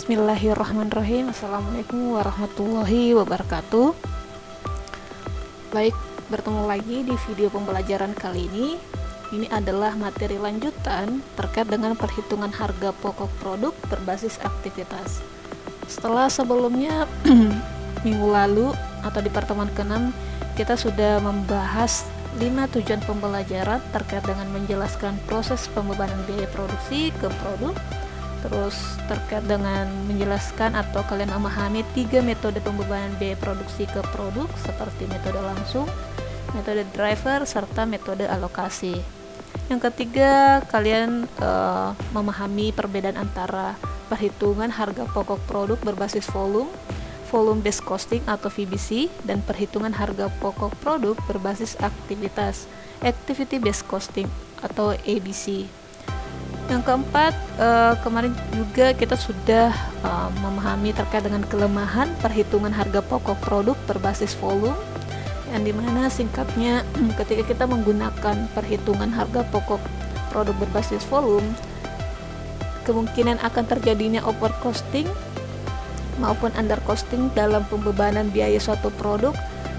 Bismillahirrahmanirrahim. Assalamualaikum warahmatullahi wabarakatuh. Baik, bertemu lagi di video pembelajaran kali ini. Ini adalah materi lanjutan terkait dengan perhitungan harga pokok produk berbasis aktivitas. Setelah sebelumnya minggu lalu atau di pertemuan ke-6 kita sudah membahas 5 tujuan pembelajaran terkait dengan menjelaskan proses pembebanan biaya produksi ke produk, terus terkait dengan menjelaskan atau kalian memahami 3 metode pembebanan biaya produksi ke produk seperti metode langsung, metode driver, serta metode alokasi. Yang ketiga, kalian memahami perbedaan antara perhitungan harga pokok produk berbasis volume based costing atau VBC, dan perhitungan harga pokok produk berbasis aktivitas, activity based costing atau ABC. Yang keempat, kemarin juga kita sudah memahami terkait dengan kelemahan perhitungan harga pokok produk berbasis volume, yang dimana singkatnya ketika kita menggunakan perhitungan harga pokok produk berbasis volume, kemungkinan akan terjadinya overcosting maupun undercosting dalam pembebanan biaya suatu produk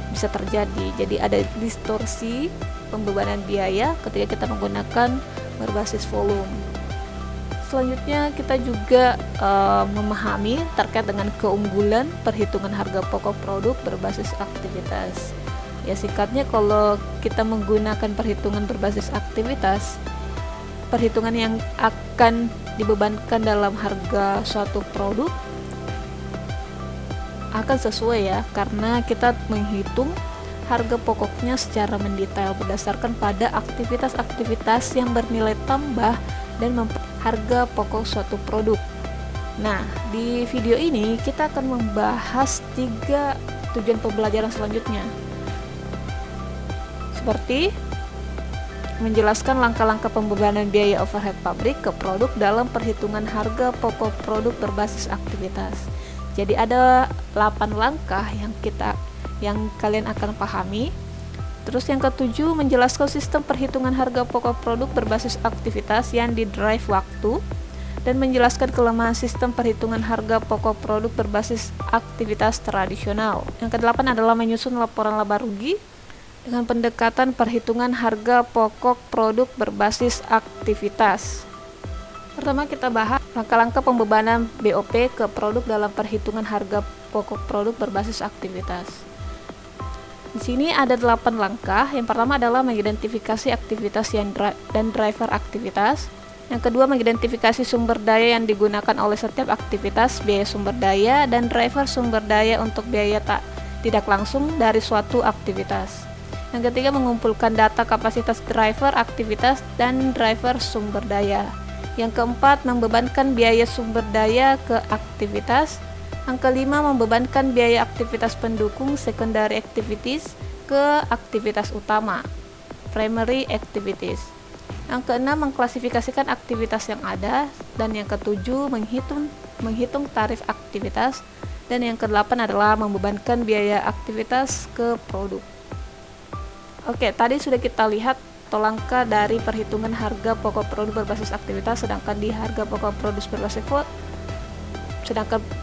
bisa terjadi. Jadi ada distorsi pembebanan biaya ketika kita menggunakan berbasis volume. Selanjutnya kita juga memahami terkait dengan keunggulan perhitungan harga pokok produk berbasis aktivitas. Ya, singkatnya kalau kita menggunakan perhitungan berbasis aktivitas, perhitungan yang akan dibebankan dalam harga suatu produk akan sesuai ya, karena kita menghitung harga pokoknya secara mendetail berdasarkan pada aktivitas-aktivitas yang bernilai tambah dan harga pokok suatu produk. Nah, di video ini kita akan membahas 3 tujuan pembelajaran selanjutnya, seperti menjelaskan langkah-langkah pembebanan biaya overhead pabrik ke produk dalam perhitungan harga pokok produk berbasis aktivitas. Jadi ada 8 langkah yang kalian akan pahami. Terus yang ketujuh, menjelaskan sistem perhitungan harga pokok produk berbasis aktivitas yang di-drive waktu, dan menjelaskan kelemahan sistem perhitungan harga pokok produk berbasis aktivitas tradisional. Yang kedelapan adalah menyusun laporan laba rugi dengan pendekatan perhitungan harga pokok produk berbasis aktivitas. Pertama, kita bahas langkah-langkah pembebanan BOP ke produk dalam perhitungan harga pokok produk berbasis aktivitas. Di sini ada 8 langkah. Yang pertama adalah mengidentifikasi aktivitas dan driver aktivitas. Yang kedua, mengidentifikasi sumber daya yang digunakan oleh setiap aktivitas, biaya sumber daya, dan driver sumber daya untuk biaya tidak langsung dari suatu aktivitas. Yang ketiga, mengumpulkan data kapasitas driver aktivitas dan driver sumber daya. Yang keempat, membebankan biaya sumber daya ke aktivitas. Yang kelima, membebankan biaya aktivitas pendukung secondary activities ke aktivitas utama, primary activities. Yang keenam, mengklasifikasikan aktivitas yang ada. Dan yang ketujuh, menghitung tarif aktivitas. Dan yang kedelapan adalah membebankan biaya aktivitas ke produk. Oke, tadi sudah kita lihat langkah dari perhitungan harga pokok produk berbasis aktivitas, sedangkan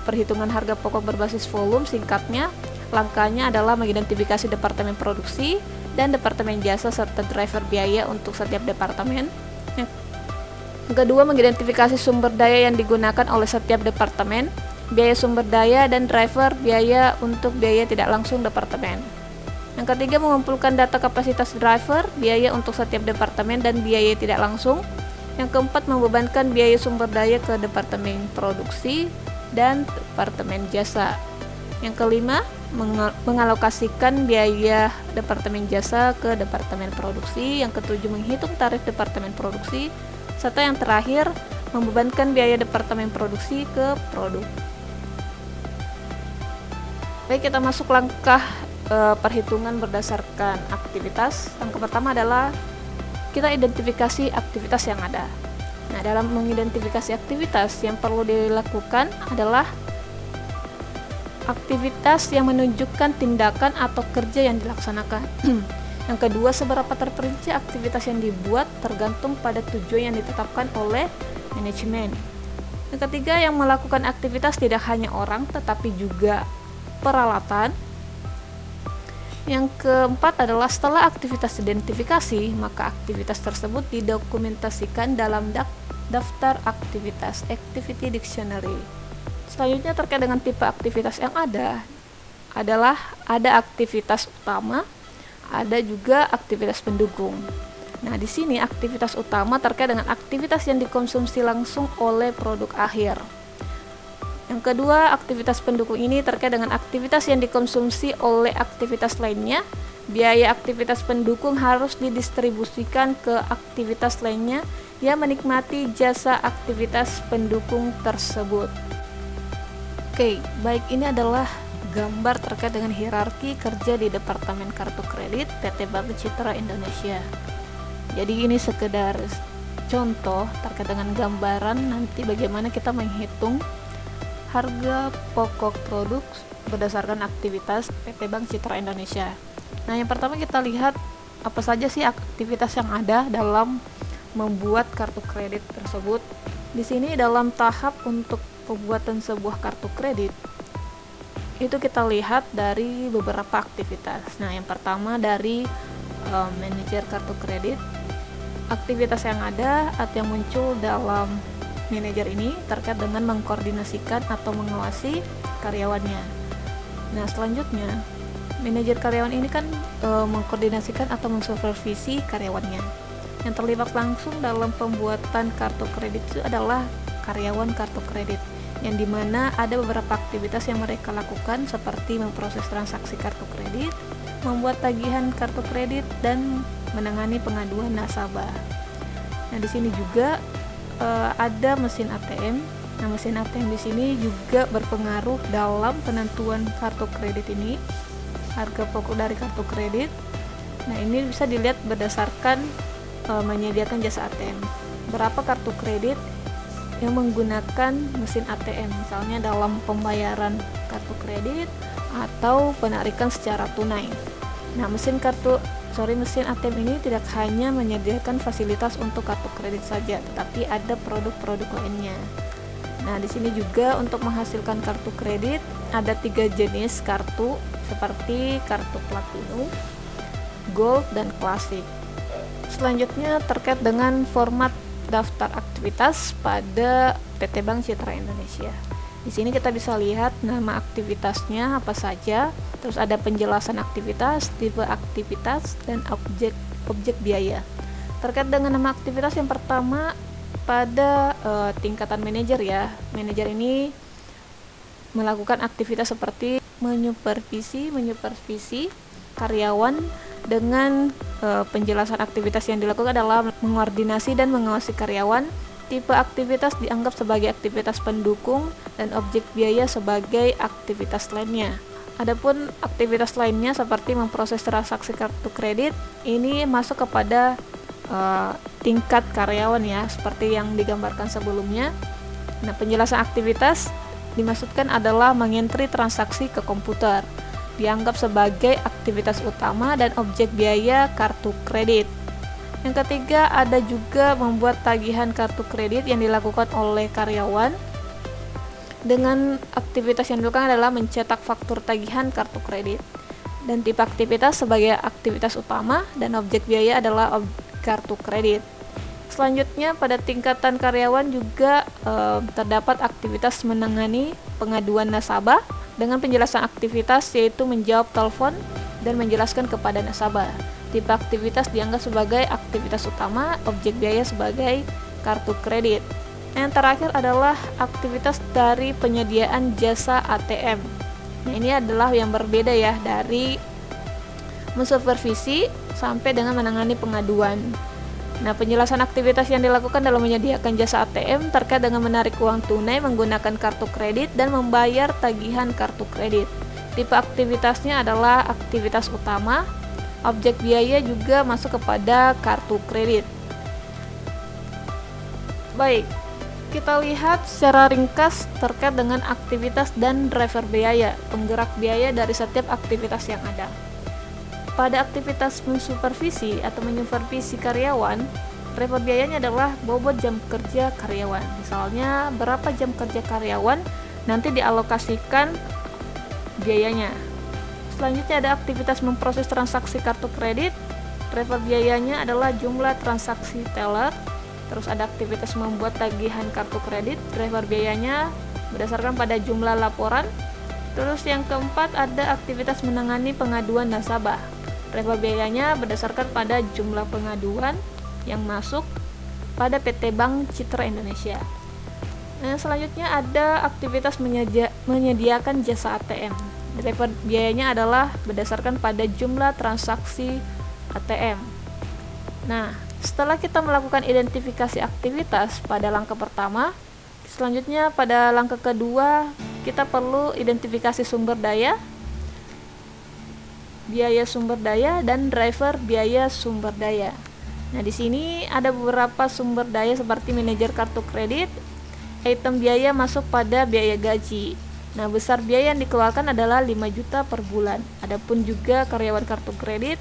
perhitungan harga pokok berbasis volume, singkatnya langkahnya adalah mengidentifikasi departemen produksi dan departemen jasa serta driver biaya untuk setiap departemen. Yang kedua, mengidentifikasi sumber daya yang digunakan oleh setiap departemen, biaya sumber daya, dan driver biaya untuk biaya tidak langsung departemen. Yang ketiga, mengumpulkan data kapasitas driver, biaya untuk setiap departemen, dan biaya tidak langsung. Yang keempat, membebankan biaya sumber daya ke departemen produksi dan departemen jasa. Yang kelima, mengalokasikan biaya departemen jasa ke departemen produksi. Yang ketujuh, menghitung tarif departemen produksi. Serta yang terakhir, membebankan biaya departemen produksi ke produk. Baik, kita masuk langkah perhitungan berdasarkan aktivitas. Yang pertama adalah kita identifikasi aktivitas yang ada. Nah, dalam mengidentifikasi aktivitas yang perlu dilakukan adalah aktivitas yang menunjukkan tindakan atau kerja yang dilaksanakan. Yang kedua, seberapa terperinci aktivitas yang dibuat tergantung pada tujuan yang ditetapkan oleh manajemen. Yang ketiga, yang melakukan aktivitas tidak hanya orang tetapi juga peralatan. Yang keempat adalah setelah aktivitas identifikasi, maka aktivitas tersebut didokumentasikan dalam daftar aktivitas (Activity Dictionary). Selanjutnya terkait dengan tipe aktivitas yang ada adalah ada aktivitas utama, ada juga aktivitas pendukung. Nah, di sini aktivitas utama terkait dengan aktivitas yang dikonsumsi langsung oleh produk akhir. Yang kedua, aktivitas pendukung ini terkait dengan aktivitas yang dikonsumsi oleh aktivitas lainnya. Biaya aktivitas pendukung harus didistribusikan ke aktivitas lainnya yang menikmati jasa aktivitas pendukung tersebut. Oke, baik, ini adalah gambar terkait dengan hierarki kerja di Departemen Kartu Kredit PT Bank Citra Indonesia. Jadi ini sekedar contoh terkait dengan gambaran nanti bagaimana kita menghitung harga pokok produk berdasarkan aktivitas PT Bank Citra Indonesia. Nah, yang pertama kita lihat apa saja sih aktivitas yang ada dalam membuat kartu kredit tersebut. Di sini dalam tahap untuk pembuatan sebuah kartu kredit itu kita lihat dari beberapa aktivitas. Nah, yang pertama dari manajer kartu kredit. Aktivitas yang ada atau yang muncul dalam manajer ini terkait dengan mengkoordinasikan atau mengawasi karyawannya. Nah, selanjutnya manajer karyawan ini kan mengkoordinasikan atau mensupervisi karyawannya. Yang terlibat langsung dalam pembuatan kartu kredit itu adalah karyawan kartu kredit, yang dimana ada beberapa aktivitas yang mereka lakukan seperti memproses transaksi kartu kredit, membuat tagihan kartu kredit, dan menangani pengaduan nasabah. Nah, di sini juga ada mesin ATM. Nah, mesin ATM di sini juga berpengaruh dalam penentuan kartu kredit ini, harga pokok dari kartu kredit. Nah, ini bisa dilihat berdasarkan menyediakan jasa ATM. Berapa kartu kredit yang menggunakan mesin ATM, misalnya dalam pembayaran kartu kredit atau penarikan secara tunai. Nah, mesin ATM ini tidak hanya menyediakan fasilitas untuk kartu kredit saja, tetapi ada produk-produk lainnya. Nah, di sini juga untuk menghasilkan kartu kredit ada 3 jenis kartu seperti kartu Platinum, Gold, dan Classic. Selanjutnya terkait dengan format daftar aktivitas pada PT Bank Citra Indonesia. Di sini kita bisa lihat nama aktivitasnya apa saja, terus ada penjelasan aktivitas, tipe aktivitas, dan objek biaya. Terkait dengan nama aktivitas yang pertama pada tingkatan manajer ya. Manajer ini melakukan aktivitas seperti menyupervisi karyawan dengan penjelasan aktivitas yang dilakukan adalah mengkoordinasi dan mengawasi karyawan. Tipe aktivitas dianggap sebagai aktivitas pendukung dan objek biaya sebagai aktivitas lainnya. Adapun aktivitas lainnya seperti memproses transaksi kartu kredit ini masuk kepada tingkat karyawan ya, seperti yang digambarkan sebelumnya. Nah, penjelasan aktivitas dimaksudkan adalah mengentri transaksi ke komputer. Dianggap sebagai aktivitas utama dan objek biaya kartu kredit. Yang ketiga, ada juga membuat tagihan kartu kredit yang dilakukan oleh karyawan. Dengan aktivitas yang dilakukan adalah mencetak faktur tagihan kartu kredit. Dan tipe aktivitas sebagai aktivitas utama dan objek biaya adalah kartu kredit. Selanjutnya, pada tingkatan karyawan juga terdapat aktivitas menangani pengaduan nasabah dengan penjelasan aktivitas yaitu menjawab telepon dan menjelaskan kepada nasabah. Tipe aktivitas dianggap sebagai aktivitas utama, objek biaya sebagai kartu kredit. Yang terakhir adalah aktivitas dari penyediaan jasa ATM. Nah, ini adalah yang berbeda ya, dari mensupervisi sampai dengan menangani pengaduan. Nah, penjelasan aktivitas yang dilakukan dalam menyediakan jasa ATM terkait dengan menarik uang tunai menggunakan kartu kredit dan membayar tagihan kartu kredit. Tipe aktivitasnya adalah aktivitas utama. Objek biaya juga masuk kepada kartu kredit. Baik, kita lihat secara ringkas terkait dengan aktivitas dan driver biaya, penggerak biaya dari setiap aktivitas yang ada. Pada aktivitas mensupervisi atau menyupervisi karyawan, driver biayanya adalah bobot jam kerja karyawan. Misalnya berapa jam kerja karyawan, nanti dialokasikan biayanya. Selanjutnya ada aktivitas memproses transaksi kartu kredit. Driver biayanya adalah jumlah transaksi teller. Terus ada aktivitas membuat tagihan kartu kredit. Driver biayanya berdasarkan pada jumlah laporan. Terus yang keempat ada aktivitas menangani pengaduan nasabah. Driver biayanya berdasarkan pada jumlah pengaduan yang masuk pada PT Bank Citra Indonesia. Nah, selanjutnya ada aktivitas menyediakan jasa ATM. Driver biayanya adalah berdasarkan pada jumlah transaksi ATM. Nah, setelah kita melakukan identifikasi aktivitas pada langkah pertama, selanjutnya pada langkah kedua kita perlu identifikasi sumber daya, biaya sumber daya, dan driver biaya sumber daya. Nah, di sini ada beberapa sumber daya seperti manajer kartu kredit, item biaya masuk pada biaya gaji. Nah, besar biaya yang dikeluarkan adalah 5 juta per bulan. Adapun juga karyawan kartu kredit,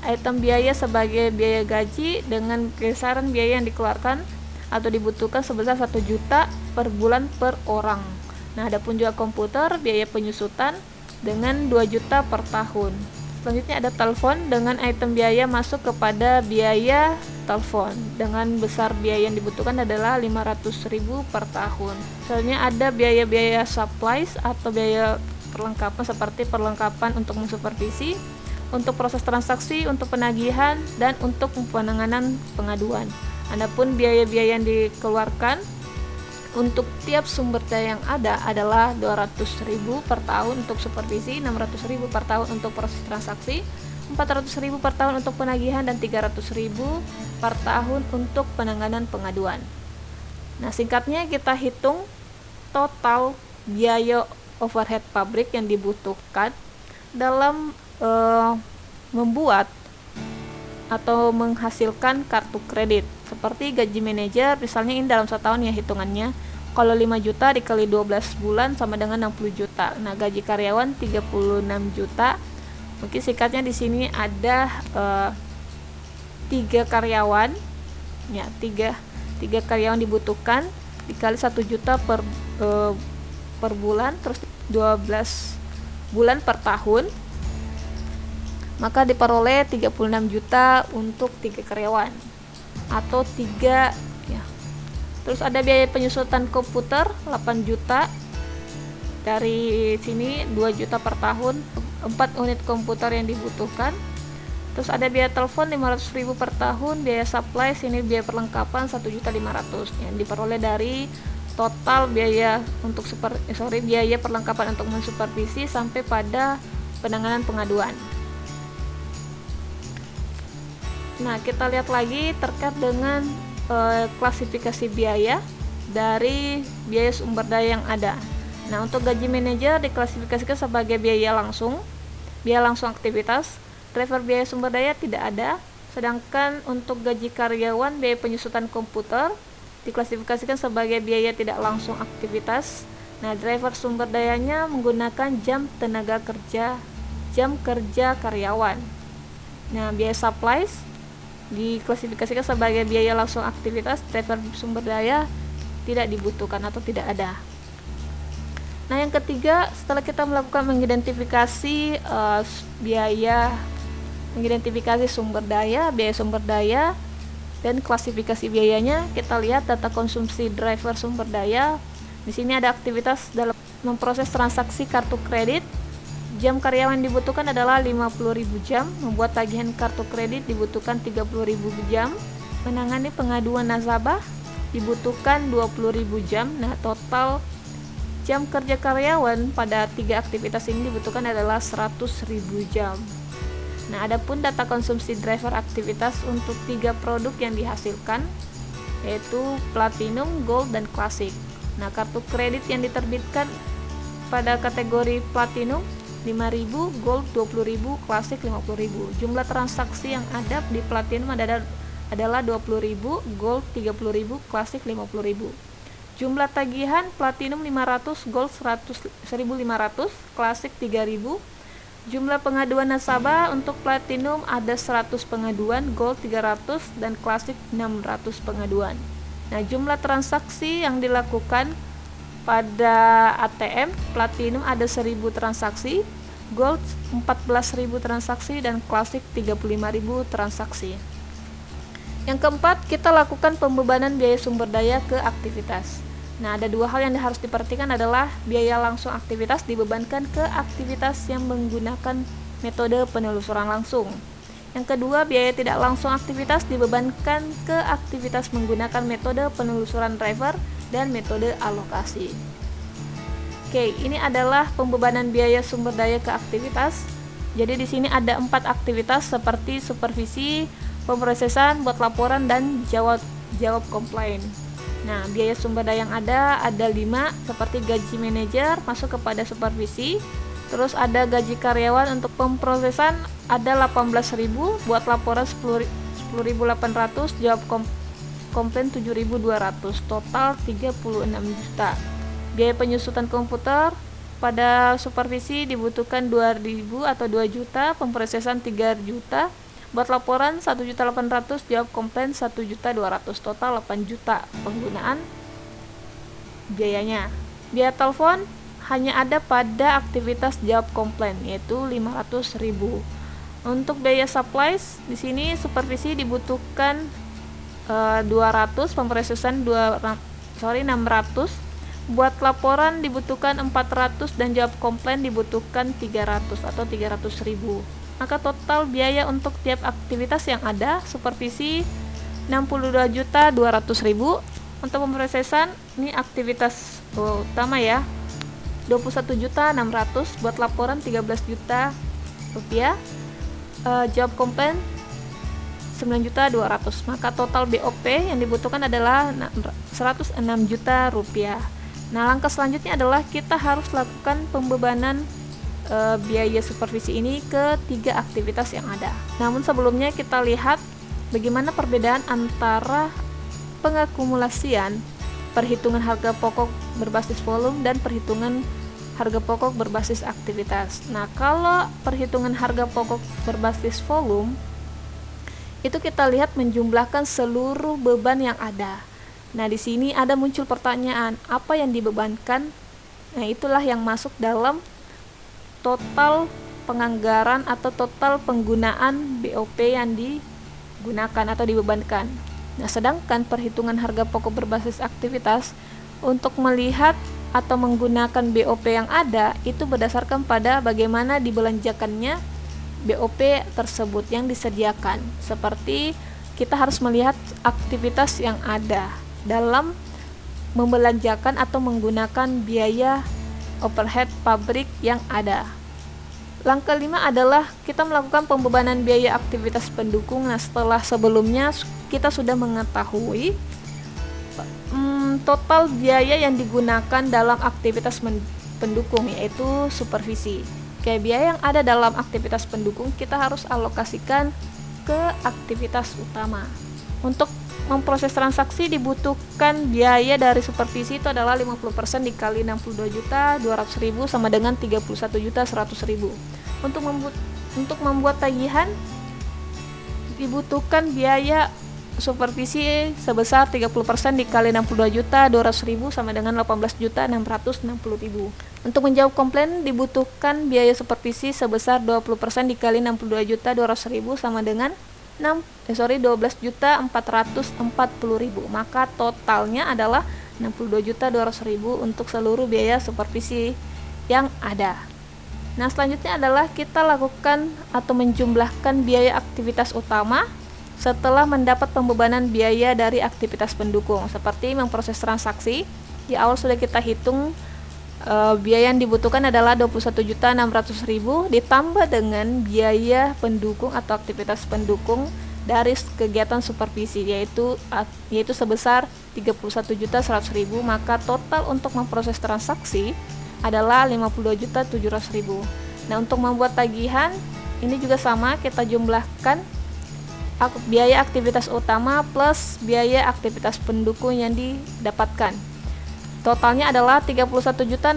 item biaya sebagai biaya gaji dengan kisaran biaya yang dikeluarkan atau dibutuhkan sebesar 1 juta per bulan per orang. Nah, adapun juga komputer, biaya penyusutan dengan 2 juta per tahun. Selanjutnya ada telepon dengan item biaya masuk kepada biaya telepon dengan besar biaya yang dibutuhkan adalah 500.000 per tahun. Selanjutnya ada biaya-biaya supplies atau biaya perlengkapan seperti perlengkapan untuk mensupervisi, untuk proses transaksi, untuk penagihan, dan untuk penanganan pengaduan. Adapun biaya-biaya yang dikeluarkan untuk tiap sumber daya yang ada adalah 200.000 per tahun untuk supervisi, 600.000 per tahun untuk proses transaksi, 400.000 per tahun untuk penagihan, dan 300.000 per tahun untuk penanganan pengaduan. Nah, singkatnya kita hitung total biaya overhead pabrik yang dibutuhkan dalam membuat atau menghasilkan kartu kredit. Seperti gaji manajer, misalnya ini dalam 1 tahun ya hitungannya. Kalau 5 juta dikali 12 bulan sama dengan 60 juta. Nah, gaji karyawan 36 juta. Mungkin singkatnya di sini ada 3 karyawan. Ya, 3 karyawan dibutuhkan dikali 1 juta per bulan, terus 12 bulan per tahun. Maka diperoleh 36 juta untuk 3 karyawan atau 3 ya. Terus ada biaya penyusutan komputer 8 juta. Dari sini 2 juta per tahun, 4 unit komputer yang dibutuhkan. Terus ada biaya telepon 500.000 per tahun, biaya supply sini biaya perlengkapan 1.500.000 yang diperoleh dari total biaya untuk biaya perlengkapan untuk mensupervisi sampai pada penanganan pengaduan. Nah, kita lihat lagi terkait dengan klasifikasi biaya dari biaya sumber daya yang ada. Nah, untuk gaji manajer diklasifikasikan sebagai biaya langsung aktivitas. Driver biaya sumber daya tidak ada. Sedangkan untuk gaji karyawan, biaya penyusutan komputer diklasifikasikan sebagai biaya tidak langsung aktivitas. Nah, driver sumber dayanya menggunakan jam tenaga kerja, jam kerja karyawan. Nah, biaya supplies diklasifikasikan sebagai biaya langsung aktivitas. Driver sumber daya tidak dibutuhkan atau tidak ada. Nah, yang ketiga, setelah kita melakukan mengidentifikasi biaya sumber daya dan klasifikasi biayanya, kita lihat data konsumsi driver sumber daya. Di sini ada aktivitas dalam memproses transaksi kartu kredit. Jam karyawan dibutuhkan adalah 50.000 jam, membuat tagihan kartu kredit dibutuhkan 30.000 jam, menangani pengaduan nasabah dibutuhkan 20.000 jam. Nah, total jam kerja karyawan pada 3 aktivitas ini dibutuhkan adalah 100.000 jam. Nah, adapun data konsumsi driver aktivitas untuk 3 produk yang dihasilkan, yaitu Platinum, Gold, dan Classic. Nah, kartu kredit yang diterbitkan pada kategori Platinum 5.000, Gold 20.000, Classic 50.000. Jumlah transaksi yang ada di Platinum adalah 20.000, Gold 30.000, Classic 50.000. Jumlah tagihan Platinum 500, Gold 1.500, Classic 3.000. Jumlah pengaduan nasabah untuk platinum ada 100 pengaduan, gold 300, dan klasik 600 pengaduan. Nah, jumlah transaksi yang dilakukan pada ATM platinum ada 1000 transaksi, gold 14.000 transaksi, dan klasik 35.000 transaksi. Yang keempat, kita lakukan pembebanan biaya sumber daya ke aktivitas. Nah, ada dua hal yang harus diperhatikan adalah biaya langsung aktivitas dibebankan ke aktivitas yang menggunakan metode penelusuran langsung. Yang kedua, biaya tidak langsung aktivitas dibebankan ke aktivitas menggunakan metode penelusuran driver dan metode alokasi. Oke, ini adalah pembebanan biaya sumber daya ke aktivitas. Jadi di sini ada 4 aktivitas seperti supervisi, pemrosesan, buat laporan, dan jawab komplain. Nah, biaya sumber daya yang ada 5, seperti gaji manajer masuk kepada supervisi, terus ada gaji karyawan. Untuk pemrosesan ada 18.000, buat laporan 10.800, jawab komplain 7.200, total 36 juta. Biaya penyusutan komputer pada supervisi dibutuhkan 2.000 atau 2 juta, pemrosesan 3 juta, buat laporan 1.800, jawab komplain 1.200, total 8 juta penggunaan biayanya. Biaya telepon hanya ada pada aktivitas jawab komplain, yaitu 500.000. Untuk biaya supplies di sini supervisi dibutuhkan 200, pemrosesan 600, buat laporan dibutuhkan 400, dan jawab komplain dibutuhkan 300 atau 300.000. Maka total biaya untuk tiap aktivitas yang ada, supervisi 62.200.000, untuk pemrosesan ini aktivitas utama ya 21.600, buat laporan 13 juta rupiah, jawab komplain 9.200. Maka total BOP yang dibutuhkan adalah 106 juta rupiah. Nah, langkah selanjutnya adalah kita harus lakukan pembebanan biaya supervisi ini ke 3 aktivitas yang ada. Namun sebelumnya kita lihat bagaimana perbedaan antara pengakumulasian, perhitungan harga pokok berbasis volume, dan perhitungan harga pokok berbasis aktivitas. Nah, kalau perhitungan harga pokok berbasis volume itu kita lihat menjumlahkan seluruh beban yang ada. Nah, di sini ada muncul pertanyaan, apa yang dibebankan? Nah, itulah yang masuk dalam total penganggaran atau total penggunaan BOP yang digunakan atau dibebankan. Nah, sedangkan perhitungan harga pokok berbasis aktivitas untuk melihat atau menggunakan BOP yang ada itu berdasarkan pada bagaimana dibelanjakannya BOP tersebut yang disediakan. Seperti kita harus melihat aktivitas yang ada dalam membelanjakan atau menggunakan biaya overhead pabrik yang ada. Langkah 5 adalah kita melakukan pembebanan biaya aktivitas pendukung. Nah, setelah sebelumnya kita sudah mengetahui total biaya yang digunakan dalam aktivitas pendukung, yaitu supervisi. Kayak biaya yang ada dalam aktivitas pendukung kita harus alokasikan ke aktivitas utama. Untuk memproses transaksi dibutuhkan biaya dari supervisi itu adalah 50% dikali 62.200.000 sama dengan 31.100.000. Untuk membuat tagihan dibutuhkan biaya supervisi sebesar 30% dikali 62.200.000 sama dengan 18.660.000. Untuk menjawab komplain dibutuhkan biaya supervisi sebesar 20% dikali 62.200.000 sama dengan 12.440.000. Maka totalnya adalah 62.200.000 untuk seluruh biaya supervisi yang ada. Nah, selanjutnya adalah kita lakukan atau menjumlahkan biaya aktivitas utama setelah mendapat pembebanan biaya dari aktivitas pendukung. Seperti memproses transaksi, di awal sudah kita hitung biaya yang dibutuhkan adalah 21.600.000 ditambah dengan biaya pendukung atau aktivitas pendukung dari kegiatan supervisi yaitu sebesar 31.100.000. Maka total untuk memproses transaksi adalah 52.700.000. Nah, untuk membuat tagihan ini juga sama, kita jumlahkan biaya aktivitas utama plus biaya aktivitas pendukung yang didapatkan. Totalnya adalah 31.660.000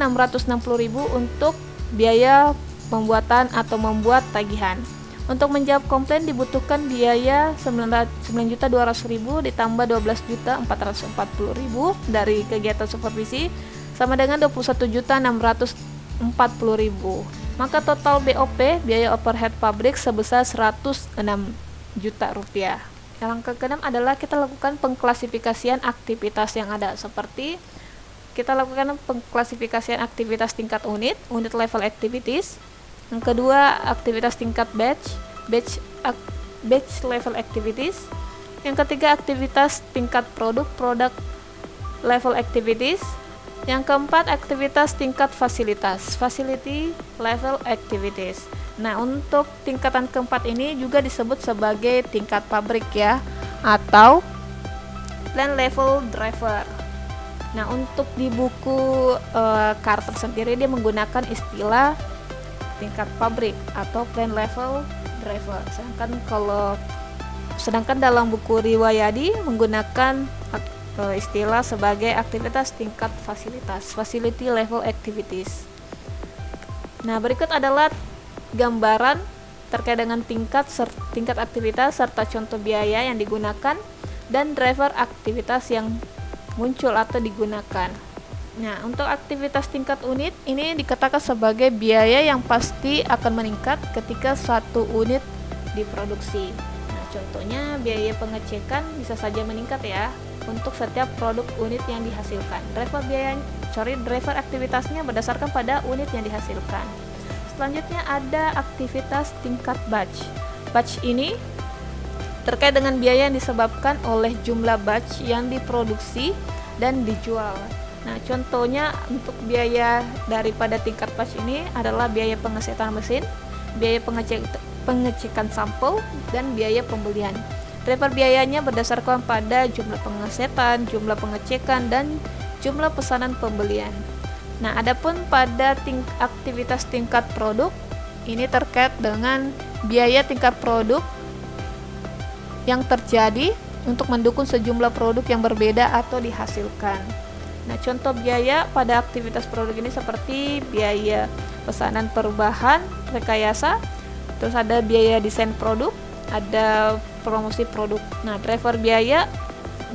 untuk biaya pembuatan atau membuat tagihan. Untuk menjawab komplain dibutuhkan biaya 9.200.000 ditambah 12.440.000 dari kegiatan supervisi sama dengan 21.640.000. Maka total BOP, biaya overhead pabrik, sebesar 106 juta rupiah. Yang keenam adalah kita lakukan pengklasifikasian aktivitas yang ada, seperti kita lakukan pengklasifikasian aktivitas tingkat unit level activities. Yang kedua, aktivitas tingkat batch level activities. Yang ketiga, aktivitas tingkat product level activities. Yang keempat, aktivitas tingkat facility level activities. Nah, untuk tingkatan keempat ini juga disebut sebagai tingkat pabrik ya, atau plant level driver. Nah, untuk di buku Carter sendiri dia menggunakan istilah tingkat pabrik atau plant level driver. Sedangkan dalam buku Riwayadi menggunakan istilah sebagai aktivitas tingkat facility level activities. Nah, berikut adalah gambaran terkait dengan tingkat aktivitas serta contoh biaya yang digunakan dan driver aktivitas yang muncul atau digunakan. Nah, untuk aktivitas tingkat unit ini dikatakan sebagai biaya yang pasti akan meningkat ketika suatu unit diproduksi. Nah, contohnya biaya pengecekan bisa saja meningkat ya untuk setiap produk unit yang dihasilkan. Driver aktivitasnya berdasarkan pada unit yang dihasilkan. Selanjutnya ada aktivitas tingkat batch. Batch ini terkait dengan biaya yang disebabkan oleh jumlah batch yang diproduksi dan dijual. Nah, contohnya untuk biaya daripada tingkat batch ini adalah biaya pengesetan mesin, biaya pengecekan sampel, dan biaya pembelian. Driver biayanya berdasarkan pada jumlah pengesetan, jumlah pengecekan, dan jumlah pesanan pembelian. Nah, adapun pada aktivitas tingkat produk ini terkait dengan biaya tingkat produk yang terjadi untuk mendukung sejumlah produk yang berbeda atau dihasilkan. Nah, contoh biaya pada aktivitas produk ini seperti biaya pesanan perubahan, rekayasa, terus ada biaya desain produk, ada promosi produk. Nah, driver biaya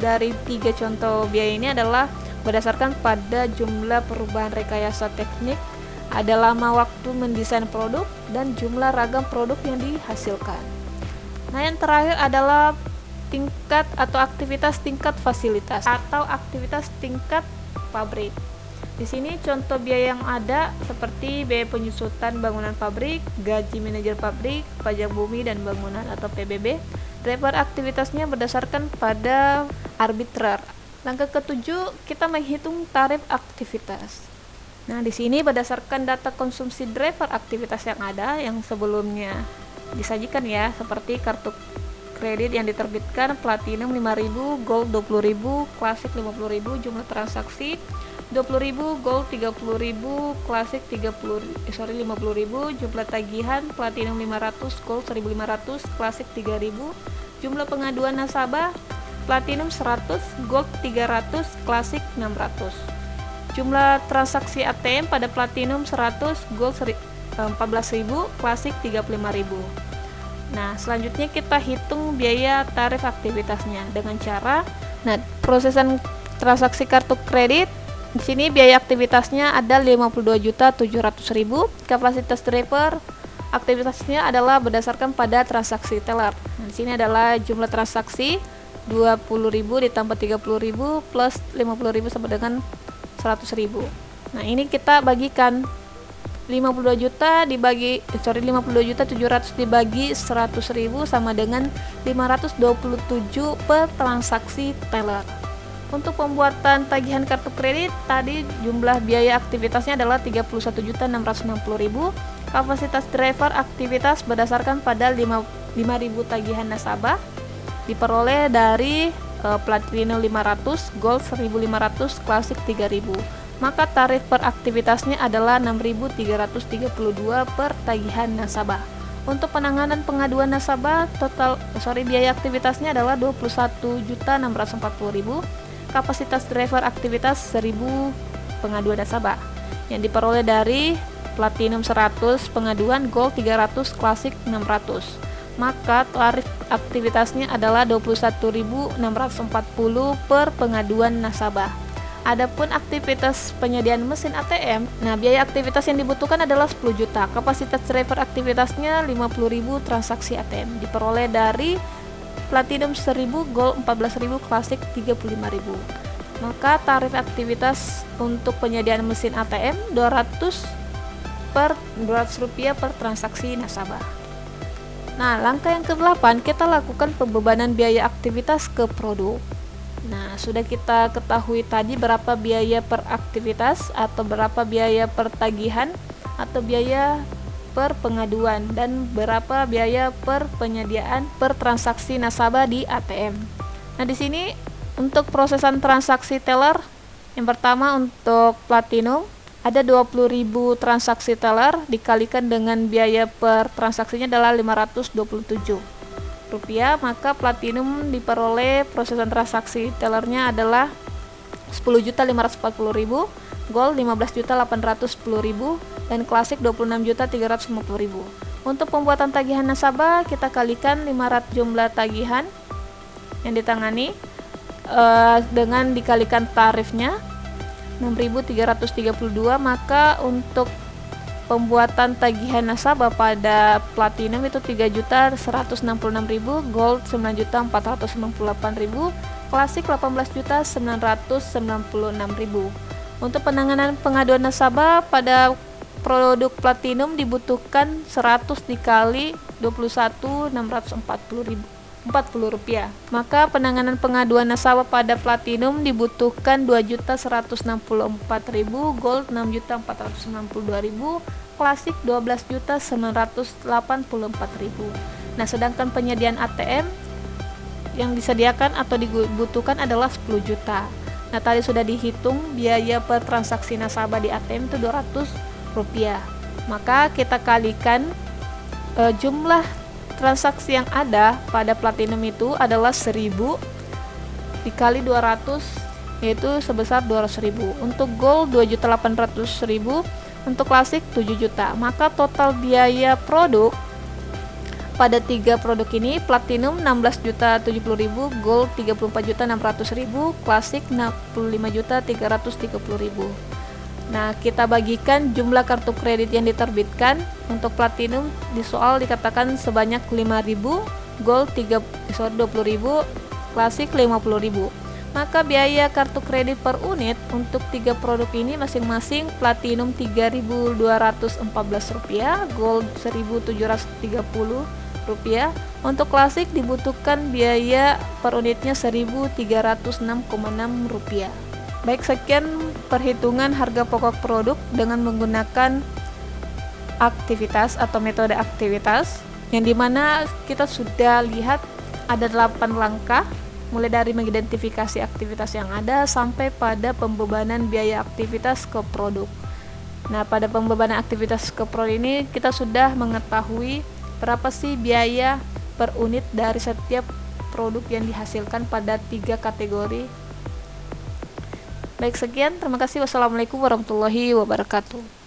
dari 3 contoh biaya ini adalah berdasarkan pada jumlah perubahan rekayasa teknik, ada lama waktu mendesain produk, dan jumlah ragam produk yang dihasilkan. Nah, yang terakhir adalah tingkat atau aktivitas tingkat fasilitas atau aktivitas tingkat pabrik. Di sini contoh biaya yang ada seperti biaya penyusutan bangunan pabrik, gaji manajer pabrik, pajak bumi dan bangunan atau PBB. Driver aktivitasnya berdasarkan pada arbitrer. Langkah ketujuh, kita menghitung tarif aktivitas. Nah, di sini berdasarkan data konsumsi driver aktivitas yang ada yang sebelumnya disajikan ya, seperti kartu kredit yang diterbitkan platinum 5.000, gold 20.000, klasik 50.000, jumlah transaksi 20.000, gold 30.000, klasik 50.000, jumlah tagihan platinum 500, gold 1.500, klasik 3.000, jumlah pengaduan nasabah platinum 100, gold 300, klasik 600. Jumlah transaksi ATM pada platinum 100, gold 14.000, klasik 35.000. Nah, selanjutnya kita hitung biaya tarif aktivitasnya dengan cara prosesan transaksi kartu kredit. Di sini biaya aktivitasnya ada 52.700.000. Kapasitas driver aktivitasnya adalah berdasarkan pada transaksi teller. Nah, di sini adalah jumlah transaksi 20.000 ditambah 30.000 plus 50.000 sama dengan 100.000. Nah, ini kita bagikan 52.700.000 dibagi 100.000 sama dengan 527 per transaksi teller. Untuk pembuatan tagihan kartu kredit tadi jumlah biaya aktivitasnya adalah 31.660.000. Kapasitas driver aktivitas berdasarkan pada 5.000 tagihan nasabah diperoleh dari platinum 500, gold 1.500, klasik 3.000. Maka tarif per aktivitasnya adalah 6.332 per tagihan nasabah. Untuk penanganan pengaduan nasabah biaya aktivitasnya adalah 21.640.000. Kapasitas driver aktivitas 1.000 pengaduan nasabah yang diperoleh dari Platinum 100, pengaduan, Gold 300, Klasik 600. Maka tarif aktivitasnya adalah 21.640 per pengaduan nasabah. Adapun aktivitas penyediaan mesin ATM, nah biaya aktivitas yang dibutuhkan adalah 10 juta. Kapasitas driver aktivitasnya 50.000 transaksi ATM. Diperoleh dari Platinum 1.000, Gold 14.000, Klasik 35.000. Maka tarif aktivitas untuk penyediaan mesin ATM 200 rupiah per transaksi nasabah. Nah, langkah yang ke-8 kita lakukan pembebanan biaya aktivitas ke produk. Nah, sudah kita ketahui tadi berapa biaya per aktivitas atau berapa biaya per tagihan atau biaya per pengaduan dan berapa biaya per penyediaan per transaksi nasabah di ATM. Nah, di sini untuk prosesan transaksi teller, yang pertama untuk Platinum ada 20.000 transaksi teller dikalikan dengan biaya per transaksinya adalah 527 rupiah, maka Platinum diperoleh prosesan transaksi tellernya adalah 10.540.000, Gold 15.810.000, dan Klasik 26.350.000. Untuk pembuatan tagihan nasabah kita kalikan 500 jumlah tagihan yang ditangani dengan dikalikan tarifnya 6.332, maka untuk pembuatan tagihan nasabah pada Platinum itu 3.166.000, Gold 9.498.000, Klasik 18.996.000. Untuk penanganan pengaduan nasabah pada produk Platinum dibutuhkan 100 dikali 21.640 rupiah. Maka penanganan pengaduan nasabah pada Platinum dibutuhkan 2.164.000, Gold 6.492.000, Klasik 12.984.000. Nah, sedangkan penyediaan ATM yang disediakan atau dibutuhkan adalah 10 juta. Nah, tadi sudah dihitung biaya per transaksi nasabah di ATM itu 200 rupiah. Maka kita kalikan jumlah transaksi yang ada pada Platinum itu adalah 1000 dikali 200, yaitu sebesar 200.000. Untuk Gold 2.800.000, untuk Klasik 7 juta. Maka total biaya produk pada 3 produk ini, Platinum 16.070.000, Gold 34.600.000, Klasik 65.330.000. Nah, kita bagikan jumlah kartu kredit yang diterbitkan. Untuk Platinum di soal dikatakan sebanyak 5.000, Gold 20.000, Klasik 50.000. Maka biaya kartu kredit per unit untuk 3 produk ini masing-masing Platinum 3.214 rupiah, Gold 1.730 rupiah. Untuk Klasik dibutuhkan biaya per unitnya 1.306,6 rupiah. Baik, sekian perhitungan harga pokok produk dengan menggunakan aktivitas atau metode aktivitas, yang dimana kita sudah lihat ada 8 langkah, mulai dari mengidentifikasi aktivitas yang ada sampai pada pembebanan biaya aktivitas ke produk. Nah, pada pembebanan aktivitas ke produk ini kita sudah mengetahui berapa sih biaya per unit dari setiap produk yang dihasilkan pada 3 kategori. Baik, sekian. Terima kasih. Wassalamualaikum warahmatullahi wabarakatuh.